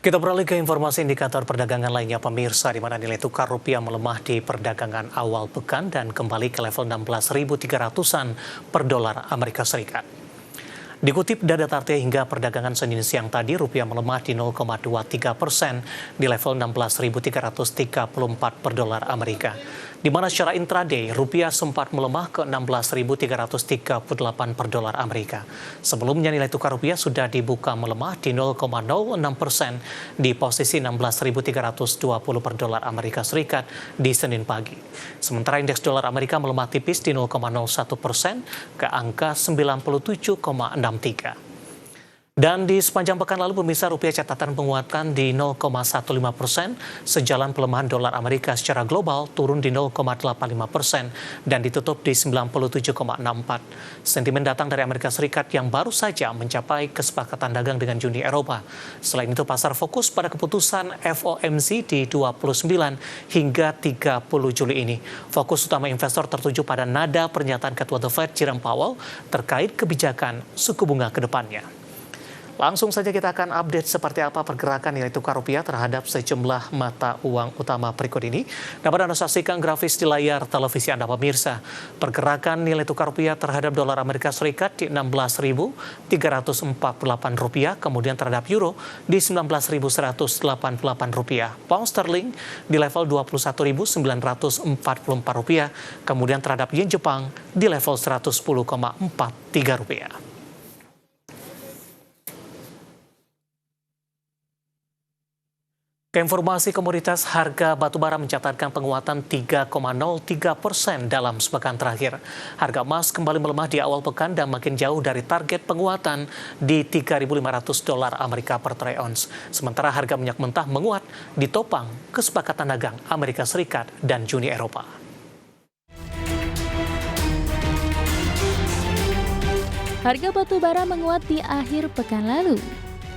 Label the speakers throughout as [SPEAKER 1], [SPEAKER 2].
[SPEAKER 1] Kita beralih ke informasi indikator perdagangan lainnya pemirsa, di mana nilai tukar rupiah melemah di perdagangan awal pekan dan kembali ke level 16.300-an per dolar Amerika Serikat. Dikutip data Tarte hingga perdagangan Senin siang tadi, rupiah melemah di 0,23% di level 16.334 per dolar Amerika. Di mana secara intraday, rupiah sempat melemah ke 16.338 per dolar Amerika. Sebelumnya nilai tukar rupiah sudah dibuka melemah di 0,06% di posisi 16.320 per dolar Amerika Serikat di Senin pagi. Sementara indeks dolar Amerika melemah tipis di 0,01% ke angka 97,63. Dan di sepanjang pekan lalu, pemirsa, rupiah catatan penguatan di 0,15%, sejalan pelemahan dolar Amerika secara global turun di 0,85% dan ditutup di 97,64. Sentimen datang dari Amerika Serikat yang baru saja mencapai kesepakatan dagang dengan Uni Eropa. Selain itu, pasar fokus pada keputusan FOMC di 29 hingga 30 Juli ini. Fokus utama investor tertuju pada nada pernyataan Ketua The Fed Jerome Powell terkait kebijakan suku bunga ke depannya. Langsung saja kita akan update seperti apa pergerakan nilai tukar rupiah terhadap sejumlah mata uang utama berikut ini. Dapat Anda saksikan grafis di layar televisi Anda pemirsa. Pergerakan nilai tukar rupiah terhadap dolar Amerika Serikat di 16.348 rupiah, kemudian terhadap euro di 19.188 rupiah. Pound sterling di level 21.944 rupiah, kemudian terhadap yen Jepang di level 110,43 rupiah. Keinformasi komoditas, harga batubara mencatatkan penguatan 3,03% dalam sepekan terakhir. Harga emas kembali melemah di awal pekan dan makin jauh dari target penguatan di 3.500 dolar Amerika per troy ounce. Sementara harga minyak mentah menguat ditopang kesepakatan dagang Amerika Serikat dan Uni Eropa.
[SPEAKER 2] Harga batubara menguat di akhir pekan lalu.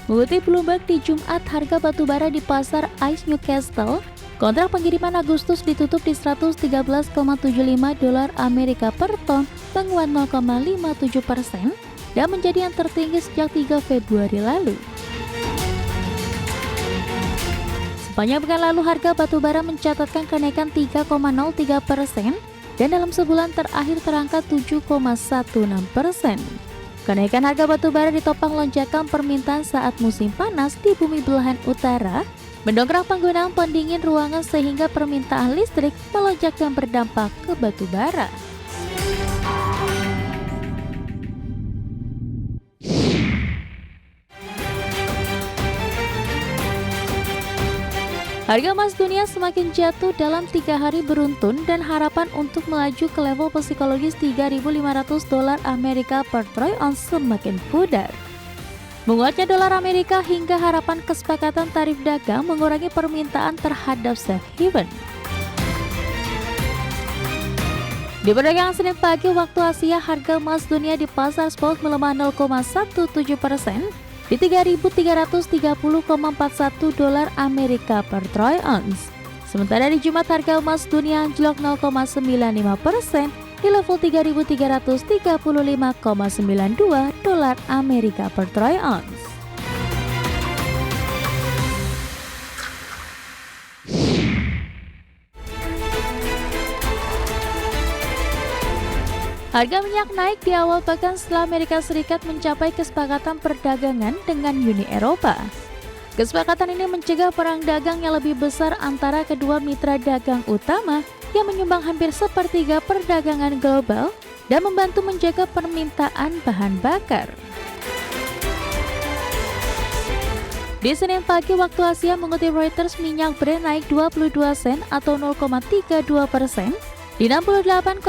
[SPEAKER 2] Mengutip Bloomberg, di Jumat harga batubara di pasar ICE Newcastle, kontrak pengiriman Agustus ditutup di 113,75 dolar Amerika per ton, menguat 0,57% dan menjadi yang tertinggi sejak 3 Februari lalu. Sepanjang pekan lalu harga batubara mencatatkan kenaikan 3,03% dan dalam sebulan terakhir terangkat 7,16%. Kenaikan harga batubara ditopang lonjakan permintaan saat musim panas di bumi belahan utara, mendongkrak penggunaan pendingin ruangan sehingga permintaan listrik melonjak dan berdampak ke batubara. Harga emas dunia semakin jatuh dalam 3 hari beruntun dan harapan untuk melaju ke level psikologis 3.500 dolar Amerika per troy ounce semakin pudar. Menguatnya dolar Amerika hingga harapan kesepakatan tarif dagang mengurangi permintaan terhadap safe haven. Di perdagangan Senin pagi waktu Asia, harga emas dunia di pasar spot melemah 0,17% di 3.330,41 dolar Amerika per troy ounce. Sementara di Jumat harga emas dunia anjlok 0,95% di level 3.335,92 dolar Amerika per troy ounce. Harga minyak naik di awal pekan setelah Amerika Serikat mencapai kesepakatan perdagangan dengan Uni Eropa. Kesepakatan ini mencegah perang dagang yang lebih besar antara kedua mitra dagang utama yang menyumbang hampir sepertiga perdagangan global dan membantu menjaga permintaan bahan bakar. Di Senin pagi waktu Asia, mengutip Reuters, minyak Brent naik 22 sen atau 0,32% di 68,66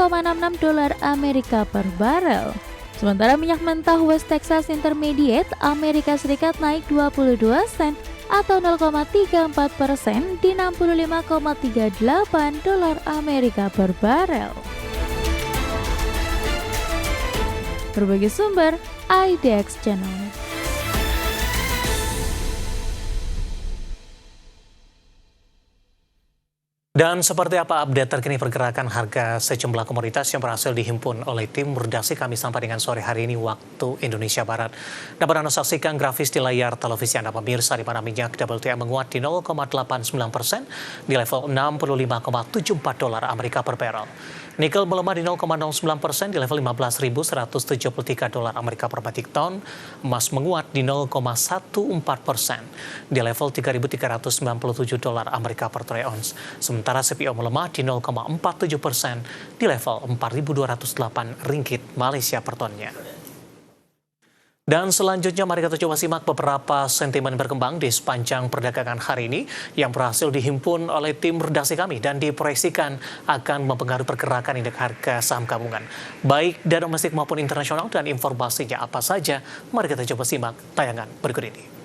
[SPEAKER 2] dolar Amerika per barel. Sementara minyak mentah West Texas Intermediate Amerika Serikat naik 22 sen atau 0,34% di 65,38 dolar Amerika per barel. Berbagai sumber, IDX Channel.
[SPEAKER 1] Dan seperti apa update terkini pergerakan harga sejumlah komoditas yang berhasil dihimpun oleh tim redaksi kami sampai dengan sore hari ini waktu Indonesia Barat. Dapat Anda saksikan grafis di layar televisi Anda pemirsa, di mana minyak WTI menguat di 0,89% di level 65,74 dolar Amerika per barrel. Nikel melemah di 0,09% di level 15.173 dolar Amerika per metric ton. Emas menguat di 0,14% di level 3.397 dolar Amerika per troy ounce. Sementara CPO melemah di 0,47% di level 4.208 ringgit Malaysia per tonnya. Dan selanjutnya mari kita coba simak beberapa sentimen berkembang di sepanjang perdagangan hari ini yang berhasil dihimpun oleh tim redaksi kami dan diproyeksikan akan mempengaruhi pergerakan indeks harga saham gabungan, baik dari domestik maupun internasional. Dan informasinya apa saja, mari kita coba simak tayangan berikut ini.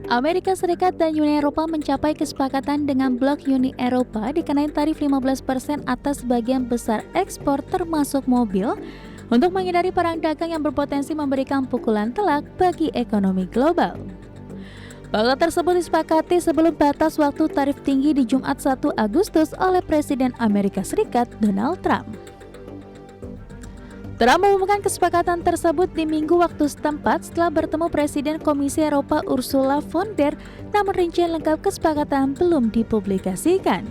[SPEAKER 2] Amerika Serikat dan Uni Eropa mencapai kesepakatan dengan blok Uni Eropa dikenai tarif 15% atas sebagian besar ekspor termasuk mobil untuk menghindari perang dagang yang berpotensi memberikan pukulan telak bagi ekonomi global. Fakta tersebut disepakati sebelum batas waktu tarif tinggi di Jumat 1 Agustus oleh Presiden Amerika Serikat Donald Trump. Trump mengumumkan kesepakatan tersebut di minggu waktu setempat setelah bertemu Presiden Komisi Eropa Ursula von der Leyen, namun rincian lengkap kesepakatan belum dipublikasikan.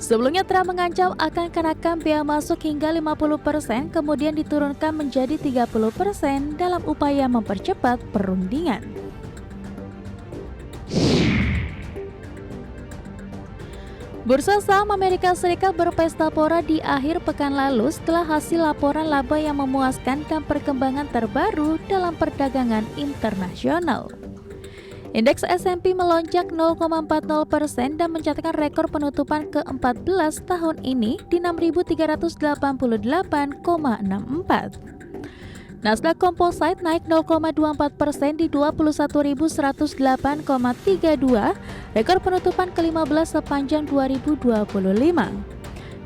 [SPEAKER 2] Sebelumnya Trump mengancam akan kenaikan bea masuk hingga 50%, kemudian diturunkan menjadi 30% dalam upaya mempercepat perundingan. Bursa saham Amerika Serikat berpesta pora di akhir pekan lalu setelah hasil laporan laba yang memuaskan dan perkembangan terbaru dalam perdagangan internasional. Indeks S&P melonjak 0,40% dan mencatatkan rekor penutupan ke-14 tahun ini di 6.388,64. Nasdaq Composite naik 0,24% di 21.108,32, rekor penutupan ke-15 sepanjang 2025.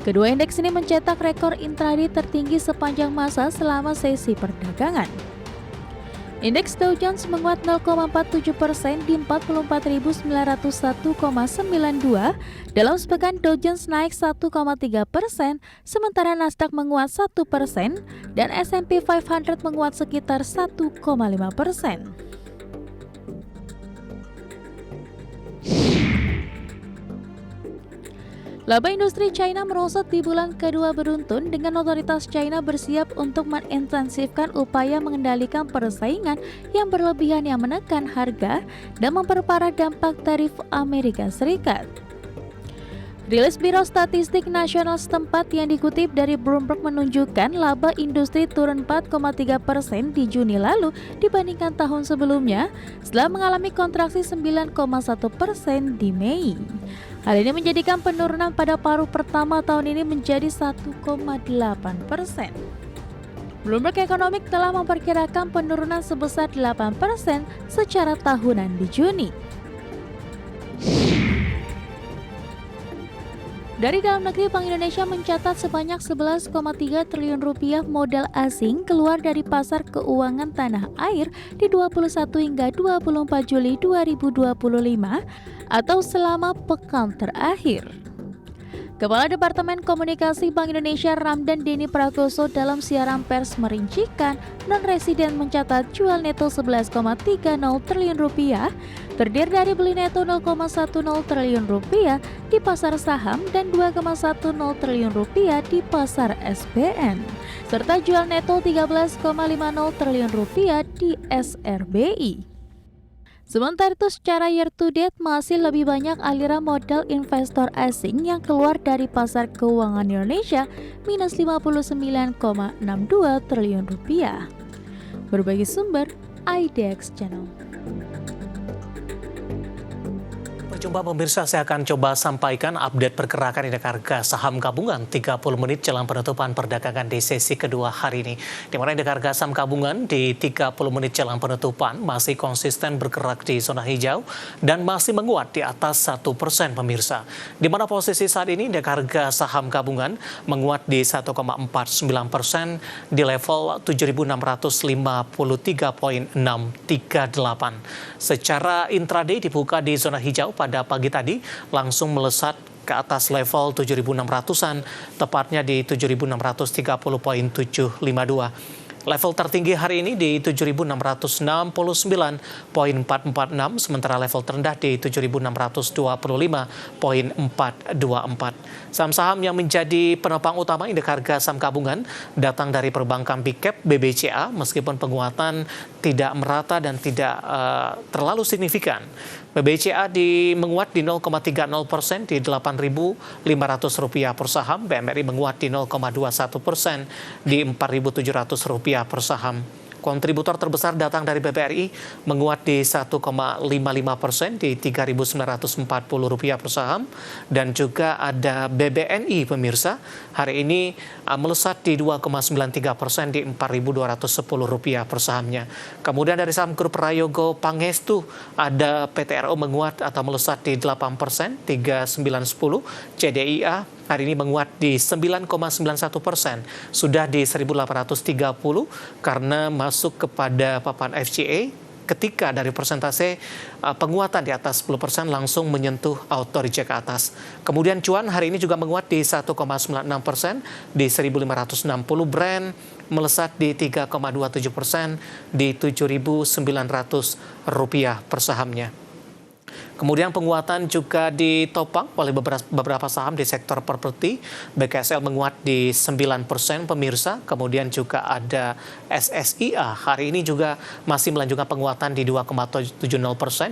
[SPEAKER 2] Kedua indeks ini mencetak rekor intraday tertinggi sepanjang masa selama sesi perdagangan. Indeks Dow Jones menguat 0,47% di 44.901,92. Dalam sepekan Dow Jones naik 1,3%, sementara Nasdaq menguat 1% dan S&P 500 menguat sekitar 1,5%. Laba industri China merosot di bulan kedua beruntun dengan otoritas China bersiap untuk mengintensifkan upaya mengendalikan persaingan yang berlebihan yang menekan harga dan memperparah dampak tarif Amerika Serikat. Rilis Biro Statistik Nasional setempat yang dikutip dari Bloomberg menunjukkan laba industri turun 4,3% di Juni lalu dibandingkan tahun sebelumnya setelah mengalami kontraksi 9,1% di Mei. Hal ini menjadikan penurunan pada paruh pertama tahun ini menjadi 1,8%. Bloomberg Economic telah memperkirakan penurunan sebesar 8% secara tahunan di Juni. Dari dalam negeri, Bank Indonesia mencatat sebanyak 11,3 triliun rupiah modal asing keluar dari pasar keuangan tanah air di 21 hingga 24 Juli 2025 atau selama pekan terakhir. Kepala Departemen Komunikasi Bank Indonesia Ramdan Denny Prakoso dalam siaran pers merincikan non-residen mencatat jual neto 11,30 triliun rupiah, terdiri dari beli neto 0,10 triliun rupiah di pasar saham dan 2,10 triliun rupiah di pasar SBN, serta jual neto 13,50 triliun rupiah di SRBI. Sementara itu secara year to date masih lebih banyak aliran modal investor asing yang keluar dari pasar keuangan Indonesia minus 59,62 triliun rupiah. Berbagai sumber IDX Channel.
[SPEAKER 1] Jumpa pemirsa, saya akan coba sampaikan update pergerakan indeks harga saham gabungan 30 menit jelang penutupan perdagangan di sesi kedua hari ini. Di mana indeks harga saham gabungan di 30 menit jelang penutupan masih konsisten bergerak di zona hijau dan masih menguat di atas 1% pemirsa. Di mana posisi saat ini indeks harga saham gabungan menguat di 1,49% di level 7.653,638. Secara intraday dibuka di zona hijau pada pagi tadi, langsung melesat ke atas level 7.600-an, tepatnya di 7.630,752. Level tertinggi hari ini di 7.669,446, sementara level terendah di 7.625,424. Saham-saham yang menjadi penopang utama indeks harga saham gabungan datang dari perbankan Big Cap BBCA, meskipun penguatan tidak merata dan tidak terlalu signifikan. BBCA menguat di 0,30% di Rp8.500 per saham, BMRI menguat di 0,21% di Rp4.700 per saham. Kontributor terbesar datang dari BBRI menguat di 1,55% di Rp3.940 per saham, dan juga ada BBNI pemirsa hari ini melesat di 2,93% di Rp4.210 per sahamnya. Kemudian dari saham grup Prayogo Pangestu ada PTRO menguat atau melesat di 8%, 3.910. CDIA hari ini menguat di 9,91%, sudah di 1.830 karena masuk kepada papan FCA ketika dari persentase penguatan di atas 10% langsung menyentuh auto reject ke atas. Kemudian cuan hari ini juga menguat di 1,96% di 1.560, Brent melesat di 3,27% di Rp7.900 per sahamnya. Kemudian penguatan juga ditopang oleh beberapa saham di sektor properti. BKSL menguat di 9% pemirsa. Kemudian juga ada SSIA hari ini juga masih melanjutkan penguatan di 2,70%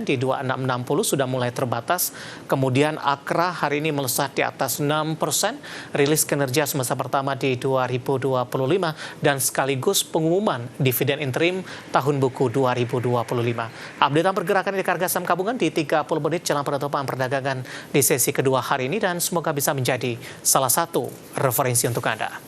[SPEAKER 1] di 2660, sudah mulai terbatas. Kemudian Akra hari ini melesat di atas 6%. Rilis kinerja semester pertama di 2025 dan sekaligus pengumuman dividen interim tahun buku 2025. Updatean pergerakan indeks harga saham gabungan di 30 menit jelang penutupan perdagangan di sesi kedua hari ini, dan semoga bisa menjadi salah satu referensi untuk Anda.